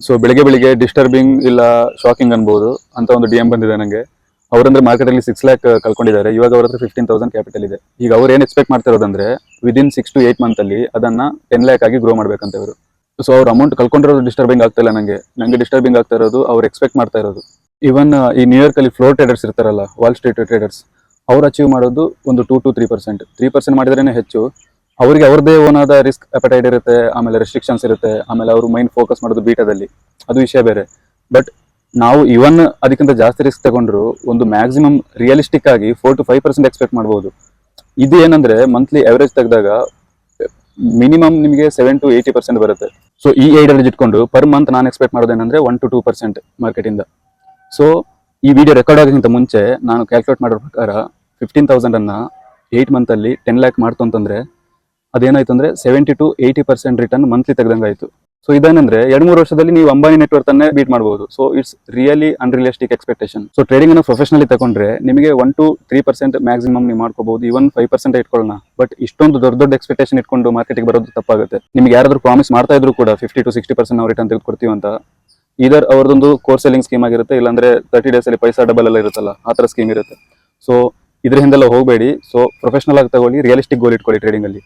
So ಬೆಳಿಗ್ಗೆ disturbing ಇಲ್ಲ shocking ಅನ್ಬೋದು ಅಂತ ಒಂದು ಡಿ ಎಂ ಬಂದಿದೆ ನನಗೆ. ಅವರಂದ್ರೆ ಮಾರ್ಕೆಟಲ್ಲಿ 6 ಲ್ಯಾಕ್ ಕಳ್ಕೊಂಡಿದ್ದಾರೆ. ಇವಾಗ ಅವ್ರ ಹತ್ರ 15,000 ಕ್ಯಾಪಿಟಲ್ ಇದೆ. ಈಗ ಅವ್ರು ಏನು ಎಕ್ಸ್ಪೆಕ್ಟ್ ಮಾಡ್ತಿರೋದಂದ್ರೆ ವಿದಿನ್ 6 to 8 ಮಂತ್ ಅಲ್ಲಿ ಅದನ್ನ 10 ಲ್ಯಾಕ್ ಆಗಿ ಗ್ರೋ ಮಾಡ್ಬೇಕಂತ ಇವರು. ಸೊ ಅವ್ರ ಅಮೌಂಟ್ ಕಳ್ಕೊಂಡಿರೋದು ಡಿಸ್ಟರ್ಬಿಂಗ್ ಆಗ್ತಾ ಇಲ್ಲ ನಂಗೆ ಡಿಸ್ಟರ್ಬಿಂಗ್ ಆಗ್ತಾ ಇರೋದು ಅವ್ರು ಎಕ್ಸ್ಪೆಕ್ಟ್ ಮಾಡ್ತಾ ಇರೋದು. ಇವನ್ ಈ ನ್ಯೂಯಾರ್ಕ್ ಅಲ್ಲಿ ಫ್ಲೋರ್ ಟ್ರೇಡರ್ಸ್ ಇರ್ತಾರಲ್ಲ, ವಾಲ್ ಸ್ಟ್ರೀಟ್ ಟ್ರೇಡರ್ಸ್, ಅವ್ರು ಅಚೀವ್ ಮಾಡೋದು ಒಂದು 2 to 3%. 3% ಮಾಡಿದ್ರೇನೆ ಹೆಚ್ಚು. ಅವರಿಗೆ ಅವ್ರದೇ ಓನ್ ಆದ ರಿಸ್ಕ್ ಅಪಟೈಟ್ ಇರುತ್ತೆ, ಆಮೇಲೆ ರೆಸ್ಟ್ರಿಕ್ಷನ್ಸ್ ಇರುತ್ತೆ, ಆಮೇಲೆ ಅವರು ಮೈಂಡ್ ಫೋಕಸ್ ಮಾಡೋದು ಬೀಟದಲ್ಲಿ, ಅದು ವಿಷಯ ಬೇರೆ. ಬಟ್ ನಾವು ಇವನ್ ಅದಕ್ಕಿಂತ ಜಾಸ್ತಿ ರಿಸ್ಕ್ ತಗೊಂಡ್ರು ಒಂದು ಮ್ಯಾಕ್ಸಿಮಮ್ ರಿಯಲಿಸ್ಟಿಕ್ ಆಗಿ 4 to 5% ಎಕ್ಸ್ಪೆಕ್ಟ್ ಮಾಡ್ಬೋದು. ಇದು ಏನಂದ್ರೆ ಮಂತ್ಲಿ ಅವರೇಜ್ ತೆಗೆದಾಗ ಮಿನಿಮಮ್ ನಿಮಗೆ 7 to 80% ಬರುತ್ತೆ. ಸೊ ಈ ಐಡಿಯಾಲಜಿ ಇಟ್ಕೊಂಡು ಪರ್ ಮಂತ್ ನಾನು ಎಕ್ಸ್ಪೆಕ್ಟ್ ಮಾಡೋದೇನಂದ್ರೆ 1 to 2% ಮಾರ್ಕೆಟ್ ಇಂದ. ಸೊ ಈ ವಿಡಿಯೋ ರೆಕಾರ್ಡ್ ಆಗೋಕ್ಕಿಂತ ಮುಂಚೆ ನಾನು ಕ್ಯಾಲ್ಕುಲೇಟ್ ಮಾಡೋ ಪ್ರಕಾರ 15,000 ಅನ್ನ 8 ಮಂತ್ ಅಲ್ಲಿ 10 ಲ್ಯಾಕ್ ಮಾಡ್ತು ಅಂತಂದ್ರೆ ಅದೇನಾಯ್ತು ಅಂದ್ರೆ 70 to 80% ರಿಟರ್ನ್ ಮಂತ್ಲಿ ತೆಗೆದಂಗಾಯ್ತು. ಸೊ ಇದೇನಂದ್ರೆ 2-3 ವರ್ಷದಲ್ಲಿ ನೀವು ಅಂಬಾನಿ ನೆಟ್ವರ್ಕ್ ಅನ್ನೇ ಬೀಟ್ ಮಾಡಬಹುದು. So it's really unrealistic expectation. So trading ಅನ್ನು ಪ್ರೊಫೆಷನಲಿ ತಗೊಂಡ್ರೆ ನಿಮಗೆ 1 to 3% ಮ್ಯಾಕ್ಸಿಮಮ್ ನೀವು ಮಾಡ್ಕೋಬಹುದು, ಇವನ್ 5% ಇಟ್ಕೊಳ್ಳೋಣ. ಬಟ್ ಇಷ್ಟೊಂದು ದೊಡ್ಡ ಎಕ್ಸ್ಪೆಕ್ಟೇಷನ್ ಇಟ್ಕೊಂಡು ಮಾರ್ಕೆಟ್ಗೆ ಬರೋದು ತಪ್ಪಾಗುತ್ತೆ. ನಿಮ್ಗೆ ಯಾರಾದ್ರೂ ಪ್ರಾಮಿಸ್ ಮಾಡ್ತಾ ಇದ್ರು ಕೂಡ 50 to 60% ನಾವು ರಿಟರ್ನ್ ತೆಗೆದುಕೊಡ್ತೀವಿ ಅಂತ, ಇದರ್ ಅವ್ರದೊಂದು ಕೋರ್ ಸೆಲ್ಲಿಂಗ್ ಸ್ಕೀಮ್ ಆಗಿರುತ್ತೆ, ಇಲ್ಲಾಂದ್ರೆ 30 days ಅಲ್ಲಿ ಪೈಸಾ ಡಬಲ್ ಎಲ್ಲ ಇರುತ್ತಲ್ಲ, ಆ ತರ ಸ್ಕೀಮ್ ಇರುತ್ತೆ. ಸೊ ಇದ್ರ ಹಿಂದೆಲ್ಲ ಹೋಗಬೇಡಿ. ಸೊ ಪ್ರೊಫೆಷನಲ್ ಆಗಿ ತಗೊಳ್ಳಿ, ರಿಯಲಿಸ್ಟಿಕ್ ಗೋಲ್ ಇಟ್ಕೊಳ್ಳಿ ಟ್ರೇಡಿಂಗ್ ಅಲ್ಲಿ.